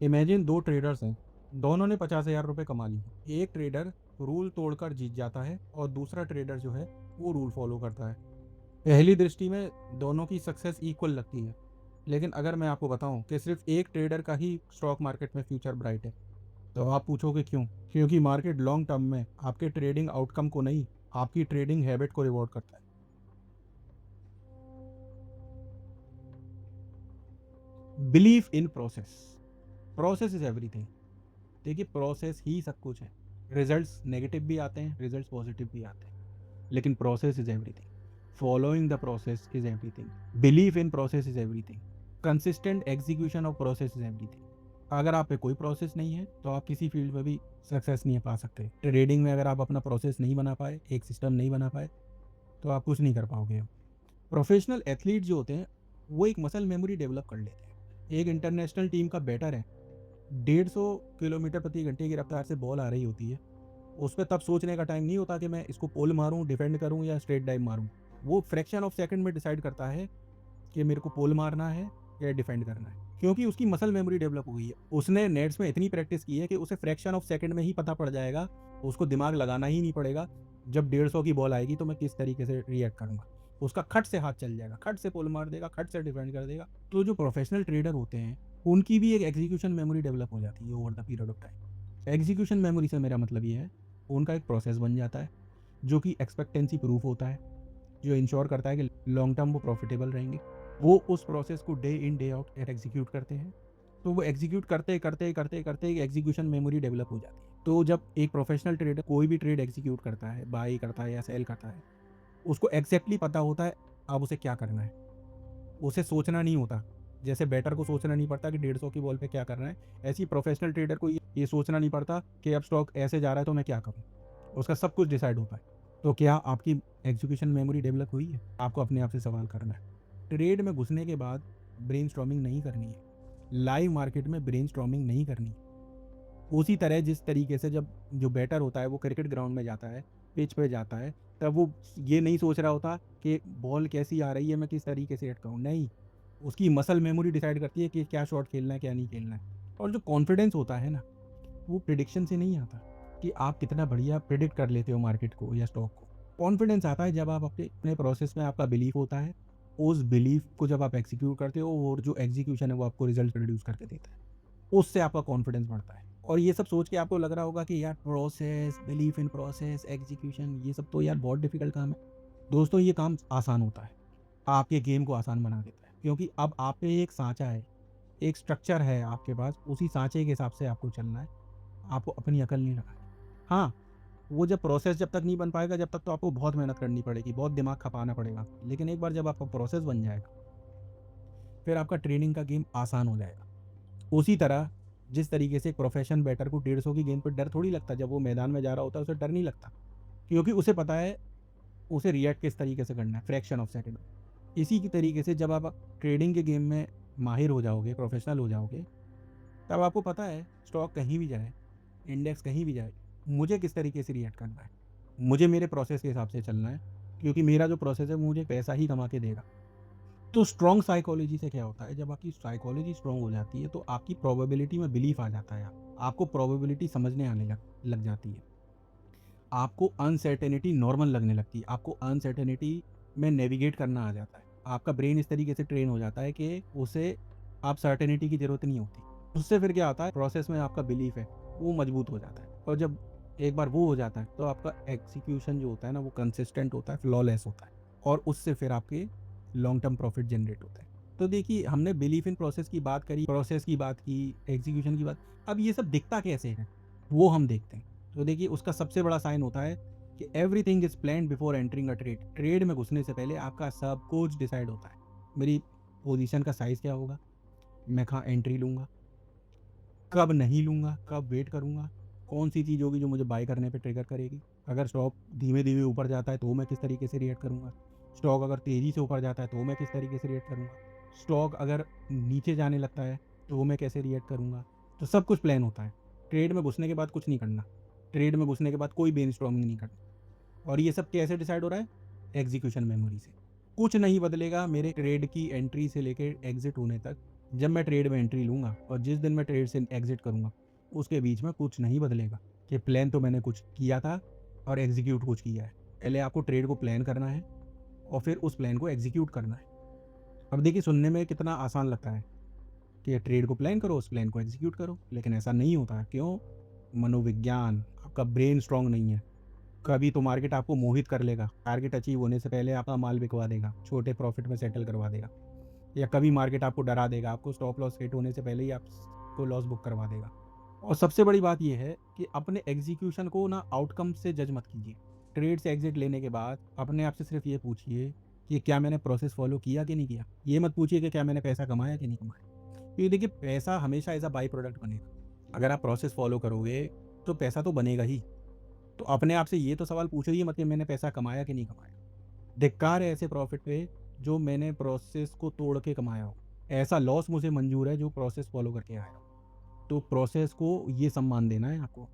Imagine दो traders हैं, दोनों ने 50,000 रुपये कमा लिए। एक ट्रेडर रूल तोड़कर जीत जाता है और दूसरा ट्रेडर जो है वो रूल फॉलो करता है। पहली दृष्टि में दोनों की सक्सेस इक्वल लगती है, लेकिन अगर मैं आपको बताऊं कि सिर्फ एक ट्रेडर का ही स्टॉक मार्केट में फ्यूचर ब्राइट है, तो आप पूछोगे क्यों? क्योंकि मार्केट लॉन्ग टर्म में आपके ट्रेडिंग आउटकम को नहीं, आपकी ट्रेडिंग हैबिट को रिवॉर्ड करता है। Believe in process. Process is everything. देखिए, प्रोसेस ही सब कुछ है। रिजल्ट्स नेगेटिव भी आते हैं, रिजल्ट्स पॉजिटिव भी आते हैं, लेकिन process is everything. Following the process is everything. Believe in process is everything. Consistent execution of process is everything. अगर आप पे कोई प्रोसेस नहीं है तो आप किसी फील्ड में भी सक्सेस नहीं पा सकते। ट्रेडिंग में अगर आप अपना प्रोसेस नहीं बना पाए, एक सिस्टम नहीं बना पाए, तो आप कुछ नहीं कर पाओगे। प्रोफेशनल एथलीट जो होते हैं वो एक मसल मेमोरी डेवलप कर लेते हैं। एक इंटरनेशनल टीम का बैटर है, 150 किलोमीटर प्रति घंटे की रफ्तार से बॉल आ रही होती है, उस पर तब सोचने का टाइम नहीं होता कि मैं इसको पोल मारूं, डिफेंड करूं या स्ट्रेट डाइव मारूं। वो फ्रैक्शन ऑफ सेकंड में डिसाइड करता है कि मेरे को पोल मारना है या डिफेंड करना है, क्योंकि उसकी मसल मेमोरी डेवलप हो गई है। उसने नेट्स में इतनी प्रैक्टिस की है कि उसे फ्रैक्शन ऑफ सेकंड में ही पता पड़ जाएगा, उसको दिमाग लगाना ही नहीं पड़ेगा। जब 150 की बॉल आएगी तो मैं किस तरीके से रिएक्ट करूंगा। उसका खट से हाथ चल जाएगा, खट से पोल मार देगा, खट से डिफेंड कर देगा। तो जो प्रोफेशनल ट्रेडर होते हैं उनकी भी एक एग्जीक्यूशन मेमोरी डेवलप हो जाती है over the period of time. Execution memory से मेरा मतलब ये है, उनका एक प्रोसेस बन जाता है जो कि एक्सपेक्टेंसी प्रूफ होता है, जो इंश्योर करता है कि लॉन्ग टर्म वो प्रॉफिटेबल रहेंगे। वो उस प्रोसेस को day in day out execute करते हैं। तो वो एग्जीक्यूट करते करते करते करते एक एग्जीक्यूशन मेमोरी डेवलप हो जाती है। तो जब एक प्रोफेशनल ट्रेडर कोई भी ट्रेड एग्जीक्यूट करता है, बाई करता है या सेल करता है, उसको एग्जैक्टली पता होता है अब उसे क्या करना है। उसे सोचना नहीं होता। जैसे बैटर को सोचना नहीं पड़ता कि 150 की बॉल पे क्या करना है, ऐसी प्रोफेशनल ट्रेडर को ये सोचना नहीं पड़ता कि अब स्टॉक ऐसे जा रहा है तो मैं क्या करूँ। उसका सब कुछ डिसाइड होता है। तो क्या आपकी एग्जीक्यूशन मेमोरी डेवलप हुई है? आपको अपने आप से सवाल करना है। ट्रेड में घुसने के बाद ब्रेनस्टॉर्मिंग नहीं करनी है। लाइव मार्केट में ब्रेनस्टॉर्मिंग नहीं करनी है। उसी तरह जिस तरीके से जब जो बैटर होता है वो क्रिकेट ग्राउंड में जाता है, पिच पे जाता है, तब वो ये नहीं सोच रहा होता कि बॉल कैसी आ रही है, मैं किस तरीके से हिट करूँ। नहीं, उसकी मसल मेमोरी डिसाइड करती है कि क्या शॉट खेलना है, क्या नहीं खेलना है। और जो कॉन्फिडेंस होता है ना, वो प्रिडिक्शन से नहीं आता कि आप कितना बढ़िया प्रिडिक्ट कर लेते हो मार्केट को या स्टॉक को। कॉन्फिडेंस आता है जब आप अपने अपने प्रोसेस में आपका बिलीफ होता है, उस बिलीफ को जब आप एग्जीक्यूट करते हो और जो एग्जीक्यूशन है वो आपको रिजल्ट प्रोड्यूस करके देता है, उससे आपका कॉन्फिडेंस बढ़ता है। और ये सब सोच के आपको लग रहा होगा कि यार process, belief in process, execution, ये सब तो यार बहुत डिफिकल्ट काम है। दोस्तों, ये काम आसान होता है, आपके गेम को आसान बना देता है, क्योंकि अब आप पे एक सांचा है, एक स्ट्रक्चर है आपके पास, उसी सांचे के हिसाब से आपको चलना है। आपको अपनी अकल नहीं लगानी। हाँ, वो जब प्रोसेस जब तक नहीं बन पाएगा, जब तक तो आपको बहुत मेहनत करनी पड़ेगी, बहुत दिमाग खपाना पड़ेगा। लेकिन एक बार जब आपका प्रोसेस बन जाएगा, फिर आपका ट्रेनिंग का गेम आसान हो जाएगा। उसी तरह जिस तरीके से एक प्रोफेशन बैटर को 150 की गेंद पर डर थोड़ी लगता, जब वो मैदान में जा रहा होता है उसे डर नहीं लगता, क्योंकि उसे पता है उसे रिएक्ट किस तरीके से करना है, फ्रैक्शन ऑफ सेकंड। इसी की तरीके से जब आप ट्रेडिंग के गेम में माहिर हो जाओगे, प्रोफेशनल हो जाओगे, तब आपको पता है स्टॉक कहीं भी जाए, इंडेक्स कहीं भी जाए, मुझे किस तरीके से रिएक्ट करना है। मुझे मेरे प्रोसेस के हिसाब से चलना है, क्योंकि मेरा जो प्रोसेस है वो मुझे पैसा ही कमा के देगा। तो स्ट्रॉन्ग साइकोलॉजी से क्या होता है, जब आपकी साइकोलॉजी स्ट्रॉन्ग हो जाती है तो आपकी प्रोबेबिलिटी में बिलीफ आ जाता है। आपको प्रोबेबिलिटी समझने आने लग जाती है। आपको अनसर्टेनिटी नॉर्मल लगने लगती है। आपको अनसर्टेनिटी में नेविगेट करना आ जाता है। आपका ब्रेन इस तरीके से ट्रेन हो जाता है कि उसे आप सर्टेनिटी की ज़रूरत नहीं होती। उससे फिर क्या होता है, प्रोसेस में आपका बिलीफ है वो मजबूत हो जाता है। और जब एक बार वो हो जाता है तो आपका एग्जीक्यूशन जो होता है ना, वो कंसिस्टेंट होता है, फ्लॉलेस होता है, और उससे फिर आपके लॉन्ग टर्म प्रॉफिट जनरेट होता है। तो देखिए, हमने बिलीफ इन प्रोसेस की बात करी, प्रोसेस की बात की, एग्जीक्यूशन की बात। अब ये सब दिखता कैसे है वो हम देखते हैं। तो देखिए, उसका सबसे बड़ा साइन होता है कि everything is planned before entering a trade. Trade में घुसने से पहले आपका सब कुछ डिसाइड होता है। मेरी पोजीशन का साइज क्या होगा, मैं कहाँ एंट्री लूँगा, कब नहीं लूँगा, कब वेट करूँगा, कौन सी चीज़ होगी जो मुझे बाय करने पे ट्रिगर करेगी। अगर स्टॉक धीमे धीमे ऊपर जाता है तो मैं किस तरीके से रिएक्ट करूँगा। स्टॉक अगर तेज़ी से ऊपर जाता है तो मैं किस तरीके से रिएक्ट करूँगा। स्टॉक अगर नीचे जाने लगता है तो मैं कैसे रिएक्ट करूँगा। तो सब कुछ प्लान होता है। ट्रेड में घुसने के बाद कुछ नहीं करना। ट्रेड में घुसने के बाद कोई ब्रेनस्टॉर्मिंग नहीं करना। और ये सब कैसे डिसाइड हो रहा है? एग्जीक्यूशन मेमोरी से। कुछ नहीं बदलेगा मेरे ट्रेड की एंट्री से लेकर एग्जिट होने तक। जब मैं ट्रेड में एंट्री लूँगा और जिस दिन मैं ट्रेड से एग्ज़िट करूँगा, उसके बीच में कुछ नहीं बदलेगा कि प्लान तो मैंने कुछ किया था और एग्ज़ीक्यूट कुछ किया है। पहले आपको ट्रेड को प्लान करना है और फिर उस प्लान को एग्ज़ीक्यूट करना है। अब देखिए सुनने में कितना आसान लगता है कि ट्रेड को प्लान करो, उस प्लान को एग्ज़ीक्यूट करो, लेकिन ऐसा नहीं होता है। क्यों? मनोविज्ञान, आपका ब्रेन स्ट्रॉन्ग नहीं है। कभी तो मार्केट आपको मोहित कर लेगा, टारगेट अचीव होने से पहले आपका माल बिकवा देगा, छोटे प्रॉफ़िट में सेटल करवा देगा। या कभी मार्केट आपको डरा देगा, आपको स्टॉप लॉस हिट होने से पहले ही आपको लॉस बुक करवा देगा। और सबसे बड़ी बात ये है कि अपने एग्जीक्यूशन को ना आउटकम से जज मत कीजिए। ट्रेड से एग्जिट लेने के बाद अपने आप से सिर्फ ये पूछिए कि क्या मैंने प्रोसेस फॉलो किया कि नहीं किया। ये मत पूछिए कि क्या मैंने पैसा कमाया कि नहीं कमाया, क्योंकि देखिए पैसा हमेशा एज अ बाई प्रोडक्ट बनेगा। अगर आप प्रोसेस फॉलो करोगे तो पैसा तो बनेगा ही। तो अपने आप से ये तो सवाल पूछो ही मत कि मैंने पैसा कमाया कि नहीं कमाया। धिक्कार है ऐसे प्रॉफिट पे जो मैंने प्रोसेस को तोड़ के कमाया हो। ऐसा लॉस मुझे मंजूर है जो प्रोसेस फॉलो करके आया हो। तो प्रोसेस को ये सम्मान देना है आपको।